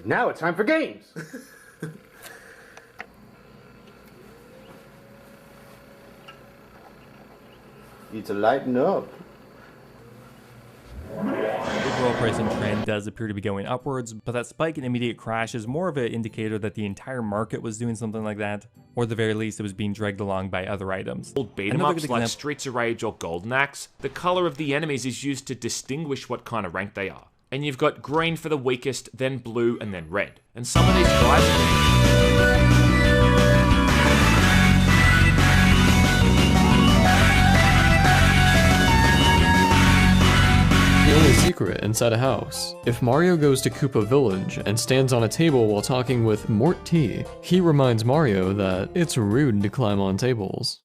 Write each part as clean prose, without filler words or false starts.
Now it's time for games! Need to lighten up. The overall pricing trend does appear to be going upwards, but that spike in immediate crash is more of an indicator that the entire market was doing something like that, or at the very least it was being dragged along by other items. Old beat-em-ups like Streets of Rage or Golden Axe, the colour of the enemies is used to distinguish what kind of rank they are. And you've got green for the weakest, then blue, and then red. And some of these guys... The only secret inside a house. If Mario goes to Koopa Village and stands on a table while talking with Mort T, he reminds Mario that it's rude to climb on tables.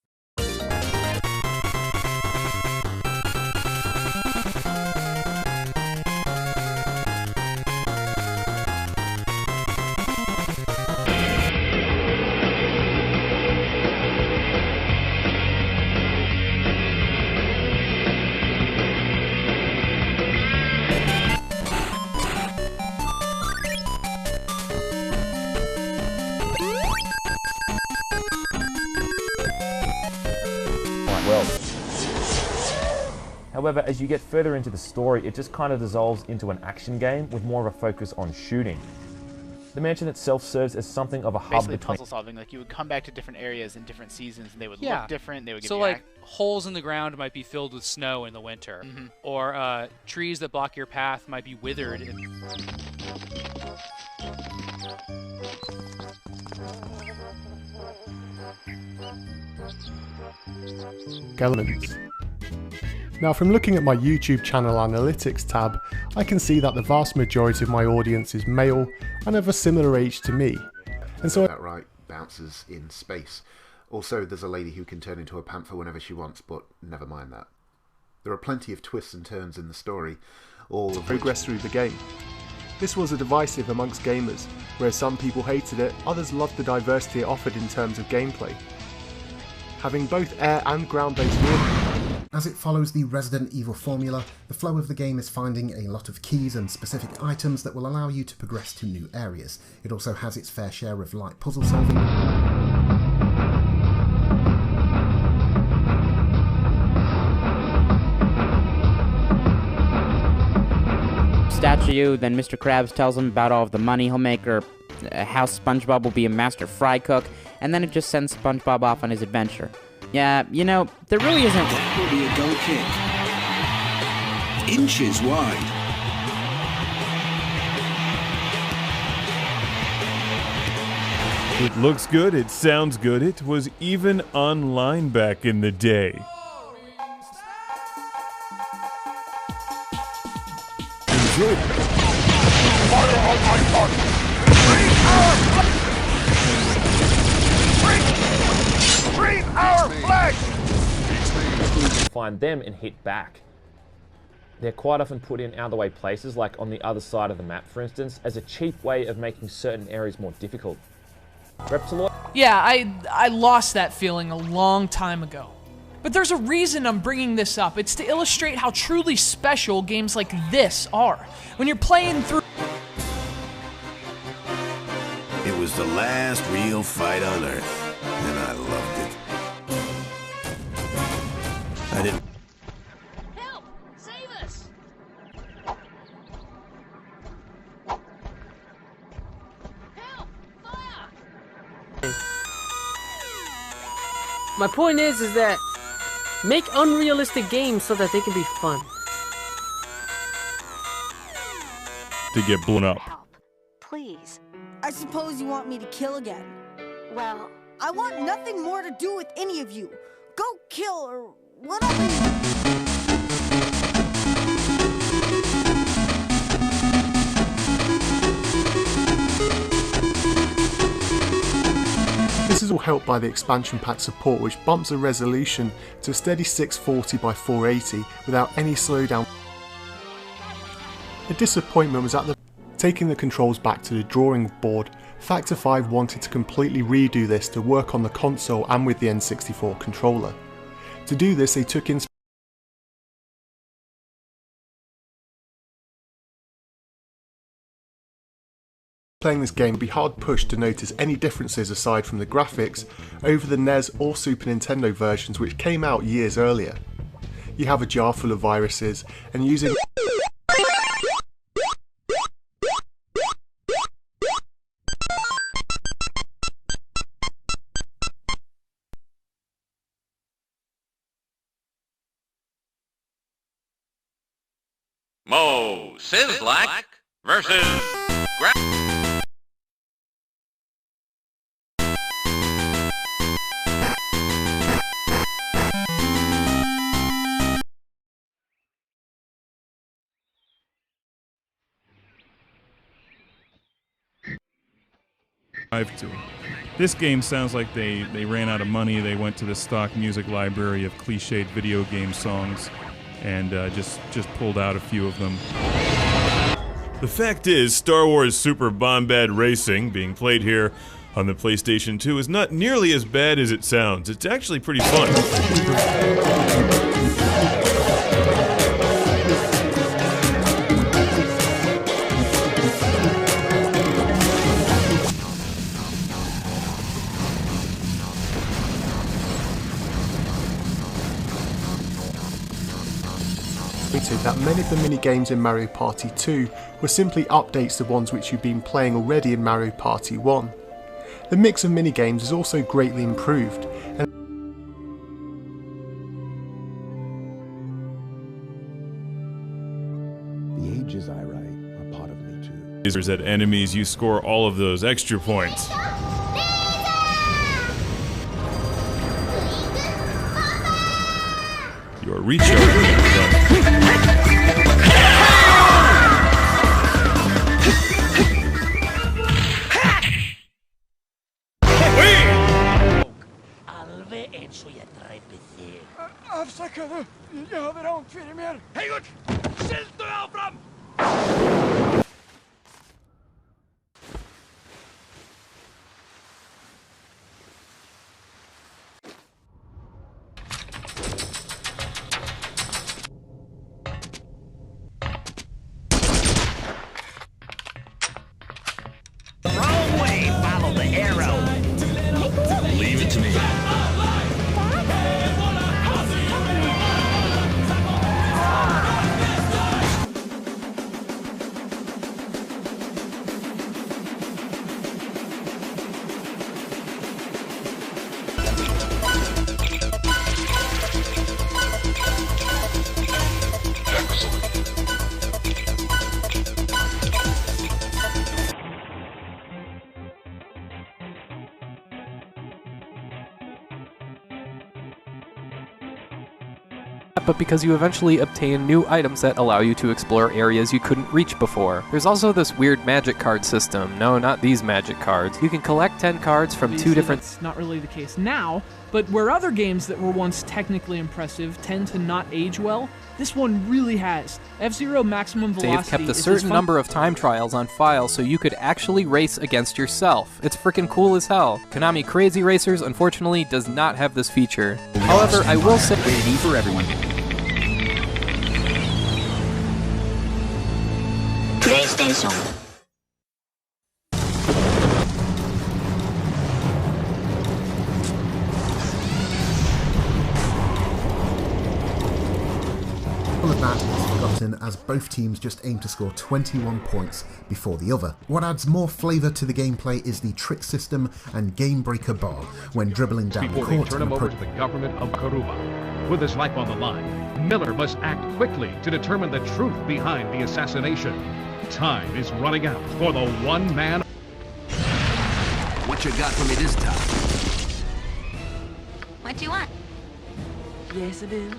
However, as you get further into the story, it just kind of dissolves into an action game with more of a focus on shooting. The mansion itself serves as something of a hub Basically between... puzzle solving, like you would come back to different areas in different seasons and they would look different, they would give so you like holes in the ground might be filled with snow in the winter, or trees that block your path might be withered. Elements. Now, from looking at my YouTube channel analytics tab, I can see that the vast majority of my audience is male and of a similar age to me. And so that right, bouncers in space. Also, there's a lady who can turn into a panther whenever she wants, but never mind that. There are plenty of twists and turns in the story, all of progress through the game. This was a divisive amongst gamers, where some people hated it, others loved the diversity it offered in terms of gameplay. Having both air and ground-based warfare. As it follows the Resident Evil formula, the flow of the game is finding a lot of keys and specific items that will allow you to progress to new areas. It also has its fair share of light puzzle solving. Statue, then Mr. Krabs tells him about all of the money he'll make, or how SpongeBob will be a master fry cook, and then it just sends SpongeBob off on his adventure. Yeah, you know, there really isn't... That will be a goal kick. Inches wide. It looks good, it sounds good, it was even online back in the day. Enjoy it. Fire on my target! Bring our flag! Find them and hit back. They're quite often put in out-of-the-way places, like on the other side of the map, for instance, as a cheap way of making certain areas more difficult. Reptiloid? Yeah, I lost that feeling a long time ago. But there's a reason I'm bringing this up. It's to illustrate how truly special games like this are. When you're playing through... It was the last real fight on Earth, and I loved it. I didn't... Help! Save us! Help! Fire! My point is that make unrealistic games so that they can be fun. To get blown up. Please. I suppose you want me to kill again. Well, I want nothing more to do with any of you. Go kill or whatever you... This is all helped by the expansion pack support, which bumps the resolution to a steady 640 by 480 without any slowdown. The disappointment was at taking the controls back to the drawing board. Factor 5 wanted to completely redo this to work on the console and with the N64 controller. To do this, they took in Playing this game would be hard pushed to notice any differences aside from the graphics over the NES or Super Nintendo versions which came out years earlier. You have a jar full of viruses, and using Mo Sizlak versus to. This game sounds like they ran out of money. They went to the stock music library of cliched video game songs and just pulled out a few of them. The fact is, Star Wars Super Bombad Racing, being played here on the PlayStation 2, is not nearly as bad as it sounds. It's actually pretty fun. That many of the mini-games in Mario Party 2 were simply updates to ones which you've been playing already in Mario Party 1. The mix of mini-games is also greatly improved, and the ages I write are part of me too. At enemies, you score all of those extra points. Your recharge. Leave it to me. But because you eventually obtain new items that allow you to explore areas you couldn't reach before. There's also this weird magic card system. No, not these magic cards. You can collect 10 cards from two different... That's not really the case now, but where other games that were once technically impressive tend to not age well, this one really has. F-Zero Maximum Velocity They've kept a certain number of time trials on file so you could actually race against yourself. It's freaking cool as hell. Konami Crazy Racers, unfortunately, does not have this feature. However, I will say... Ready for everyone. PlayStation. All of that is forgotten as both teams just aim to score 21 points before the other. What adds more flavour to the gameplay is the trick system and game breaker bar when dribbling down the Before court. they turn him over to the government of Karuba. With his life on the line, Miller must act quickly to determine the truth behind the assassination. Time is running out for the one man. What you got for me this time? What do you want? Yes, I do.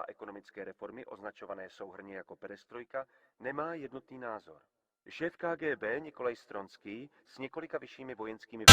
Ekonomické reformy, označované souhrnně jako perestrojka, nemá jednotný názor. Šéf KGB Nikolaj Stronský s několika vyššími vojenskými...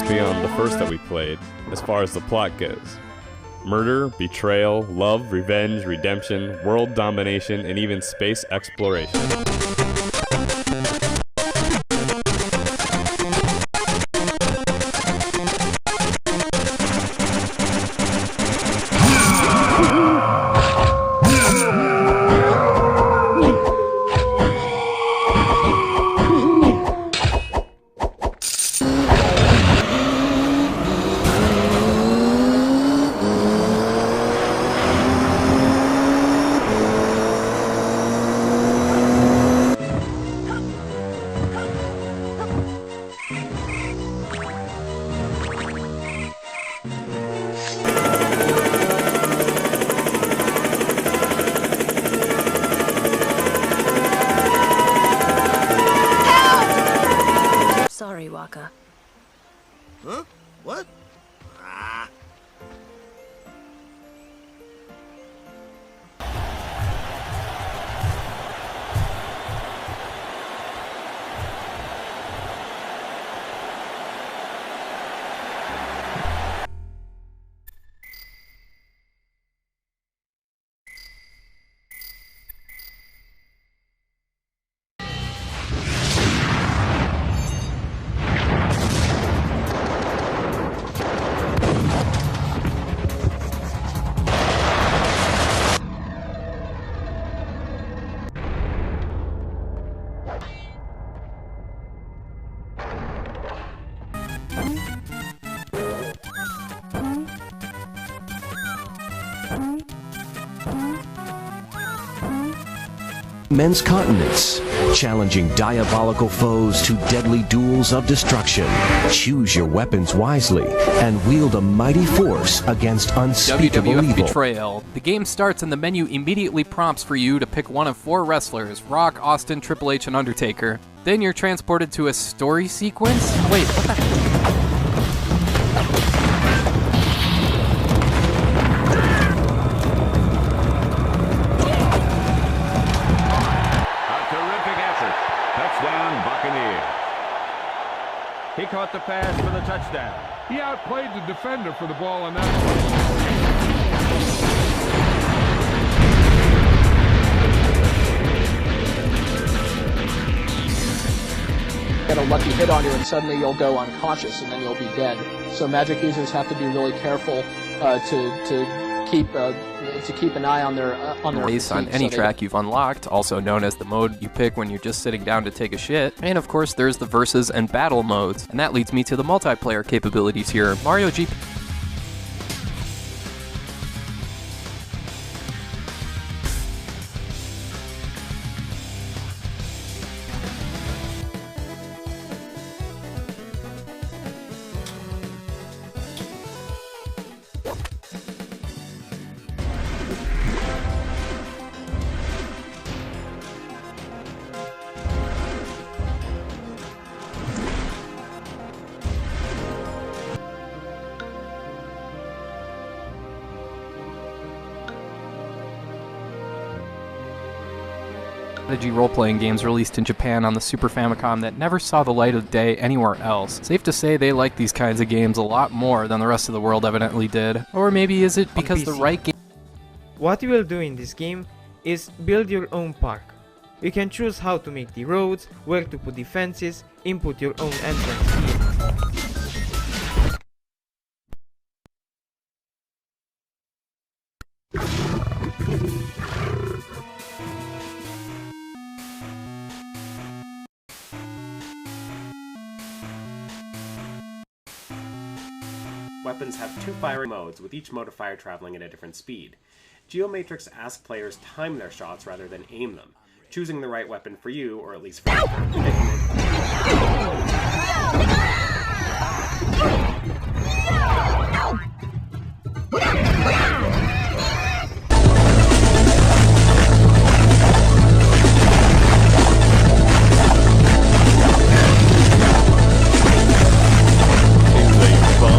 beyond the first that we played, as far as the plot goes. Murder, betrayal, love, revenge, redemption, world domination, and even space exploration. Huh? What? Ah. Men's continents, challenging diabolical foes to deadly duels of destruction. Choose your weapons wisely and wield a mighty force against unspeakable WWF evil. Betrayal. The game starts and the menu immediately prompts for you to pick one of 4 wrestlers: Rock, Austin, Triple H, and Undertaker. Then you're transported to a story sequence? Wait, what the heck? He caught the pass for the touchdown. He outplayed the defender for the ball on that. Get a lucky hit on you and suddenly you'll go unconscious and then you'll be dead. So Magic users have to be really careful to keep an eye on their race on any track you've unlocked, also known as the mode you pick when you're just sitting down to take a shit. And of course there's the versus and battle modes, and that leads me to the multiplayer capabilities here. Mario GP strategy role-playing games released in Japan on the Super Famicom that never saw the light of day anywhere else. Safe to say they like these kinds of games a lot more than the rest of the world evidently did. Or maybe is it because the right game... What you will do in this game is build your own park. You can choose how to make the roads, where to put the fences, input your own entrance fee. Weapons have 2 firing modes, with each mode of fire traveling at a different speed. Geomatrix asks players time their shots rather than aim them, choosing the right weapon for you, or at least for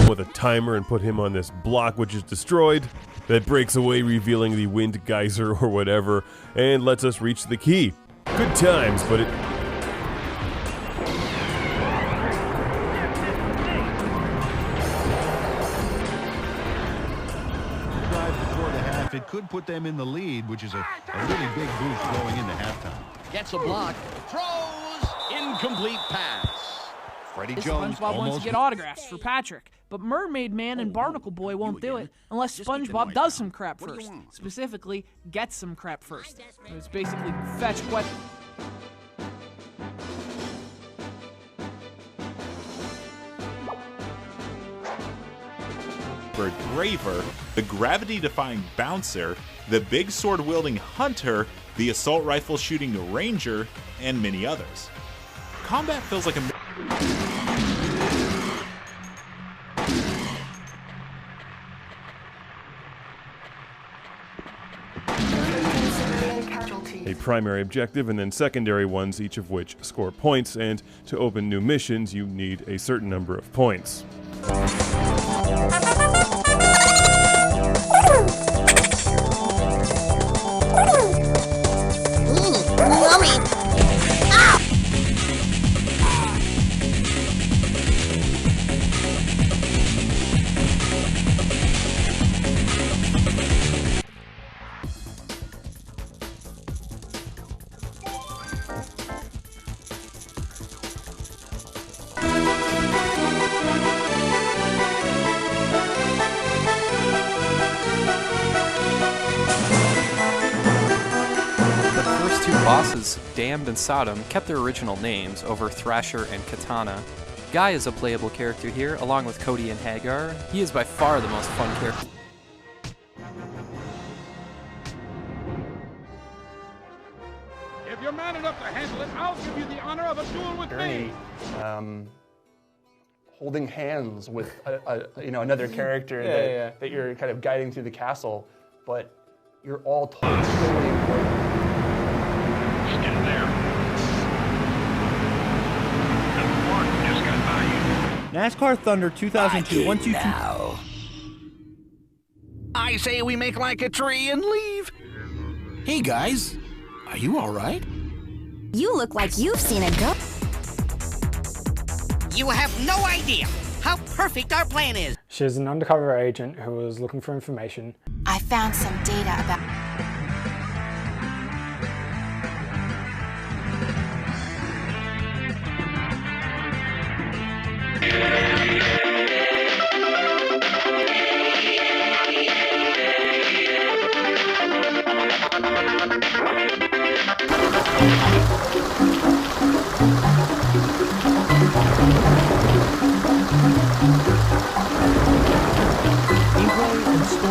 with a timer and put him on this block which is destroyed, that breaks away revealing the wind geyser or whatever, and lets us reach the key. Good times, but it... It could put them in the lead, which is a really big boost going into halftime. Gets a block, throws, incomplete pass. Freddie Jones SpongeBob wants to get autographs for Patrick, but Mermaid Man and Barnacle Boy won't do it unless SpongeBob does some crap first. Specifically, gets some crap first. It's basically fetch what. Graver, the gravity-defying bouncer, the big sword-wielding hunter, the assault rifle shooting ranger, and many others. Combat feels like a primary objective and then secondary ones, each of which score points, and to open new missions you need a certain number of points. Bosses, Damned and Sodom, kept their original names over Thrasher and Katana. Guy is a playable character here, along with Cody and Hagar. He is by far the most fun character. If you're man enough to handle it, I'll give you the honor of a duel with me. Holding hands with another character that you're kind of guiding through the castle, but you're all told it's really important. NASCAR Thunder 2002. 1, 2, 2. I say we make like a tree and leave. Hey guys, are you all right? You look like you've seen a ghost. You have no idea how perfect our plan is. She's an undercover agent who was looking for information. I found some data about...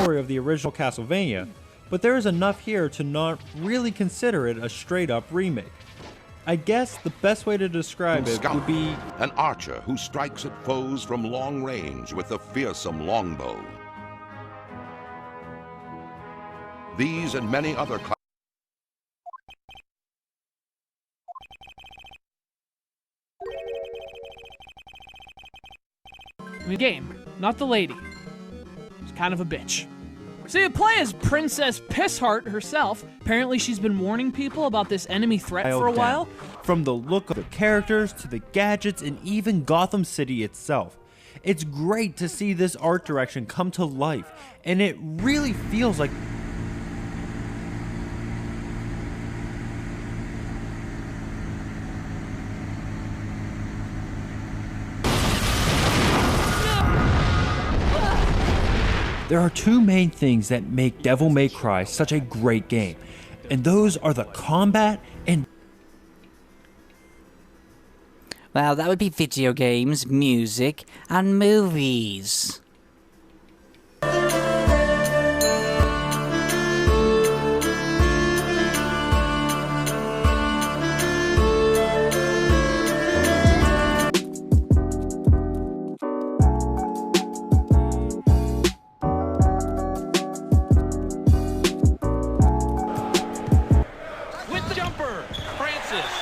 Of the original Castlevania, but there is enough here to not really consider it a straight-up remake. I guess the best way to describe it would be an archer who strikes at foes from long range with a fearsome longbow. These and many other The game, not the lady. She's kind of a bitch. So you play as Princess Pissheart herself. Apparently she's been warning people about this enemy threat for a while. From the look of the characters to the gadgets and even Gotham City itself. It's great to see this art direction come to life, and it really feels like there are two main things that make Devil May Cry such a great game, and those are the combat and... Well, that would be video games, music, and movies.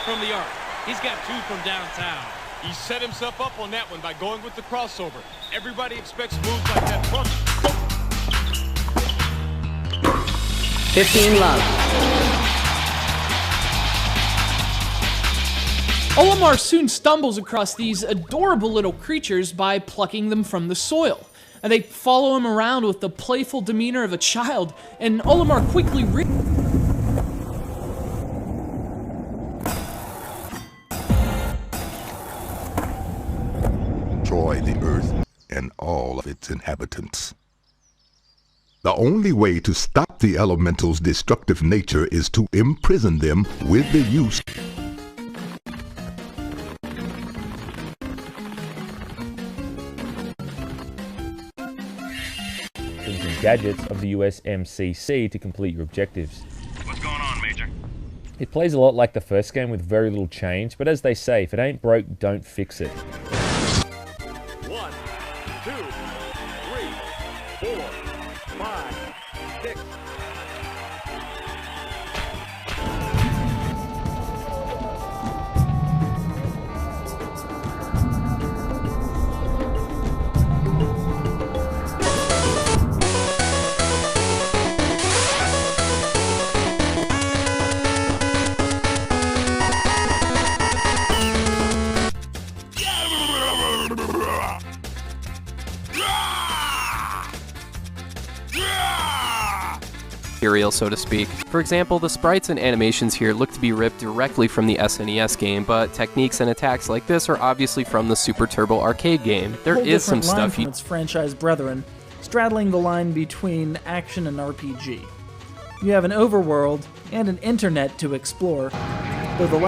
From the arc. He's got two from downtown. He set himself up on that one by going with the crossover. Everybody expects moves like that from 15 love. Olimar soon stumbles across these adorable little creatures by plucking them from the soil. and they follow him around with the playful demeanor of a child, and Olimar quickly destroy the earth and all of its inhabitants. The only way to stop the elemental's destructive nature is to imprison them with the use and gadgets of the USMCC to complete your objectives. What's going on, Major? It plays a lot like the first game with very little change, but as they say, if it ain't broke, don't fix it. 1, 2, 3, 4, 5, 6. Material, so to speak. For example, the sprites and animations here look to be ripped directly from the SNES game, but techniques and attacks like this are obviously from the Super Turbo arcade game. There is some stuff from its franchise brethren, straddling the line between action and RPG. You have an overworld and an internet to explore, though the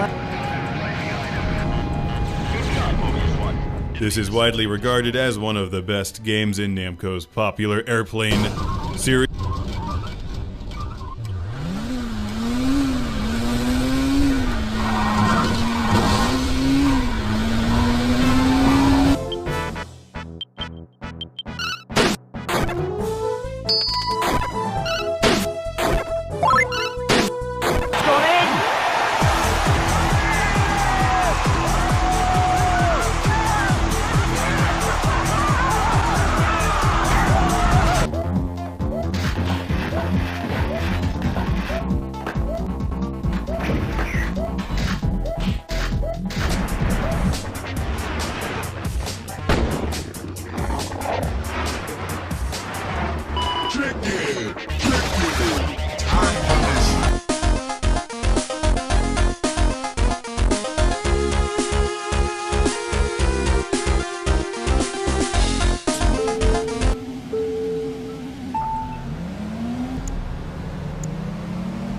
This is widely regarded as one of the best games in Namco's popular airplane series.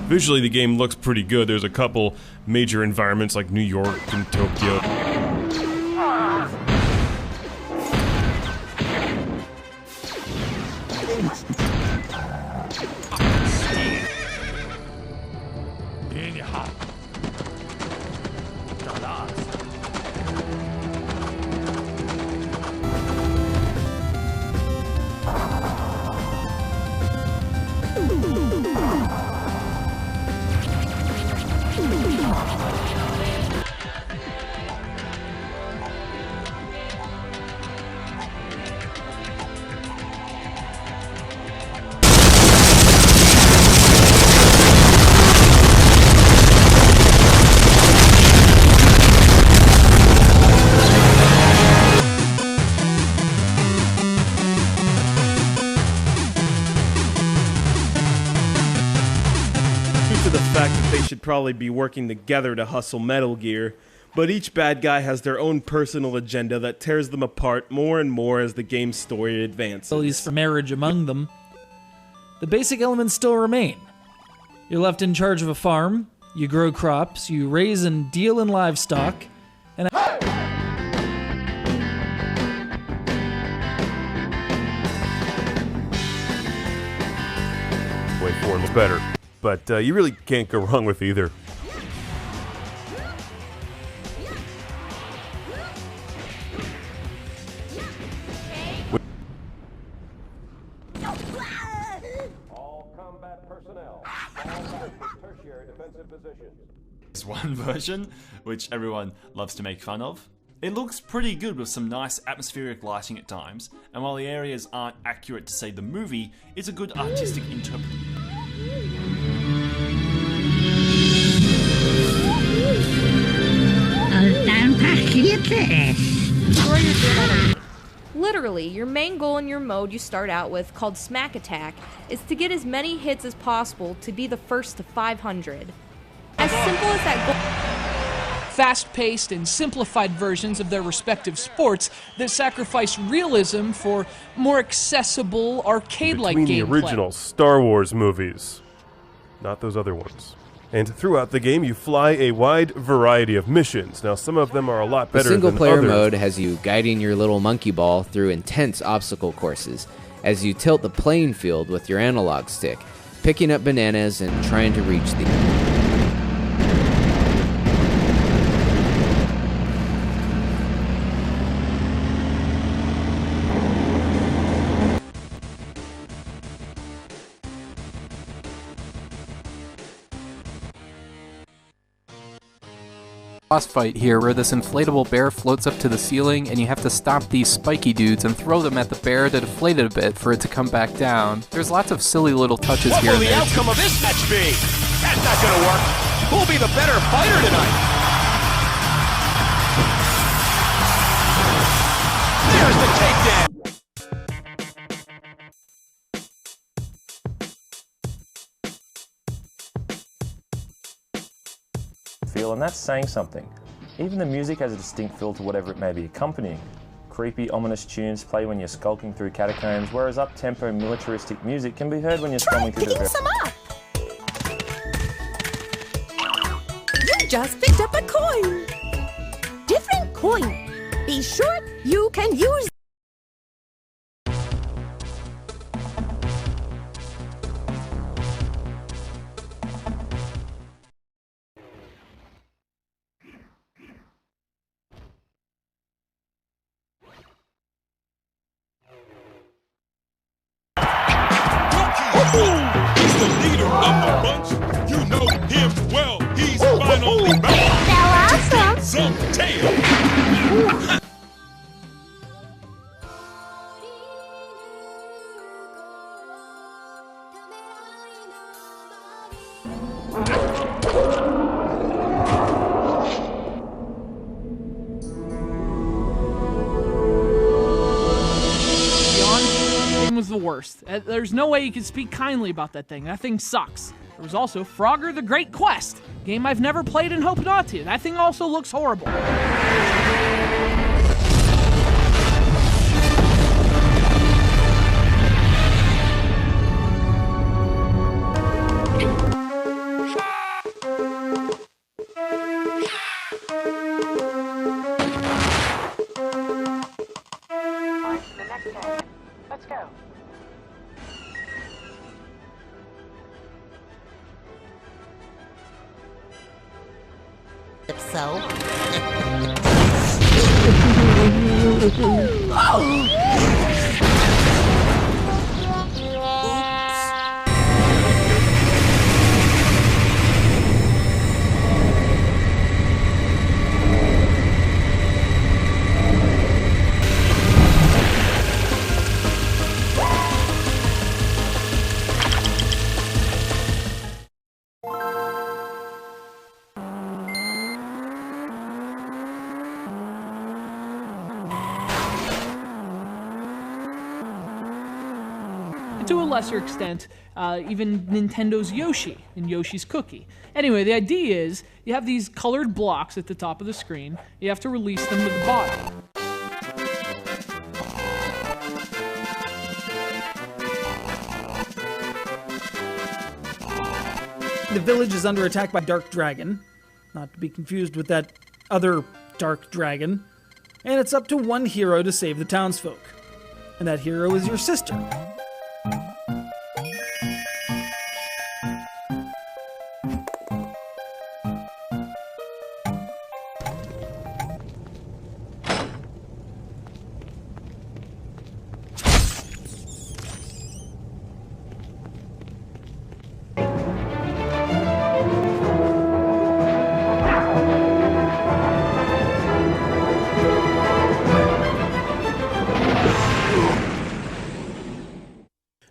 Visually, the game looks pretty good. There's a couple major environments like New York and Tokyo. Probably be working together to hustle Metal Gear, but each bad guy has their own personal agenda that tears them apart more and more as the game's story advances. For marriage among them, the basic elements still remain. You're left in charge of a farm, you grow crops, you raise and deal in livestock, and Way forward is better. But you really can't go wrong with either. All combat personnel, fall back to tertiary defensive positions. There's one version, which everyone loves to make fun of. It looks pretty good with some nice atmospheric lighting at times, and while the areas aren't accurate to say the movie, it's a good artistic interpretation. Literally. Essentially, your main goal in your mode you start out with, called Smack Attack, is to get as many hits as possible to be the first to 500. As simple as that goal. Fast-paced and simplified versions of their respective sports that sacrifice realism for more accessible, arcade-like gameplay. Between the original Star Wars movies, not those other ones. And throughout the game, you fly a wide variety of missions. Now, some of them are a lot better than others. The single-player mode has you guiding your little monkey ball through intense obstacle courses as you tilt the playing field with your analog stick, picking up bananas and trying to reach the... Boss fight here where this inflatable bear floats up to the ceiling and you have to stop these spiky dudes and throw them at the bear to deflate it a bit for it to come back down. There's lots of silly little touches here and there. What will the outcome of this match be? That's not gonna work. Who'll be the better fighter tonight? There's the takedown. Feel, and that's saying something. Even the music has a distinct feel to whatever it may be accompanying. Creepy, ominous tunes play when you're skulking through catacombs, whereas up-tempo, militaristic music can be heard when you're storming through the... Some up. You just picked up a coin. Different coin. Be sure you can use. He's the leader of the bunch. You know him well. He's finally back to kick some tail. Was the worst. There's no way you can speak kindly about that thing. That thing sucks. There was also Frogger the Great Quest, game I've never played and hope not to. That thing also looks horrible. Let's go. So. To a lesser extent, even Nintendo's Yoshi and Yoshi's Cookie. Anyway, the idea is you have these colored blocks at the top of the screen. You have to release them to the bottom. The village is under attack by Dark Dragon, not to be confused with that other Dark Dragon, and it's up to one hero to save the townsfolk. And that hero is your sister.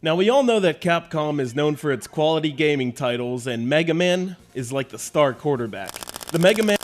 Now, we all know that Capcom is known for its quality gaming titles, and Mega Man is like the star quarterback. The Mega Man...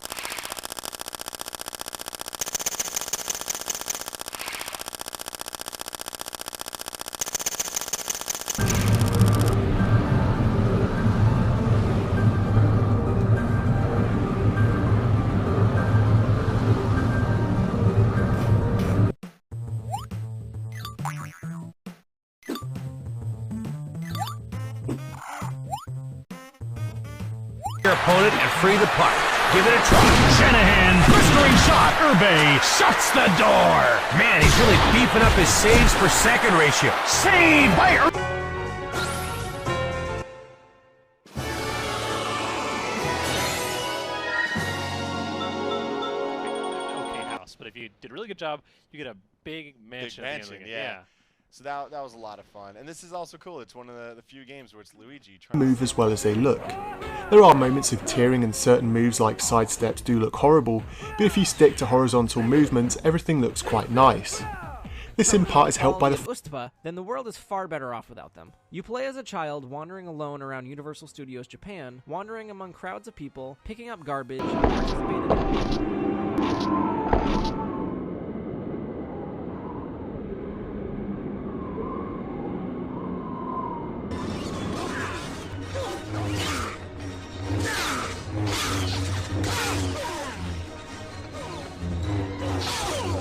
opponent and free the puck. Give it a try. Shanahan, blistering shot. Urbe shuts the door. Man, he's really beefing up his saves per second ratio. Saved by Urbe. But if you did a really good job, you get a big mansion. Big at the end of the mansion, game. yeah. So that was a lot of fun. And this is also cool. It's one of the few games where it's Luigi move as well as they look. There are moments of tearing and certain moves like sidesteps do look horrible, but if you stick to horizontal movements, everything looks quite nice. This in part is helped by the Ustpa, then the world is far better off without them. You play as a child wandering alone around Universal Studios Japan, wandering among crowds of people, picking up garbage, and participating in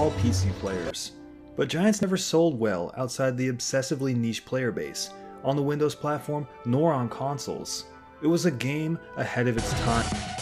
all PC players. But Giants never sold well outside the obsessively niche player base, on the Windows platform nor on consoles. It was a game ahead of its time.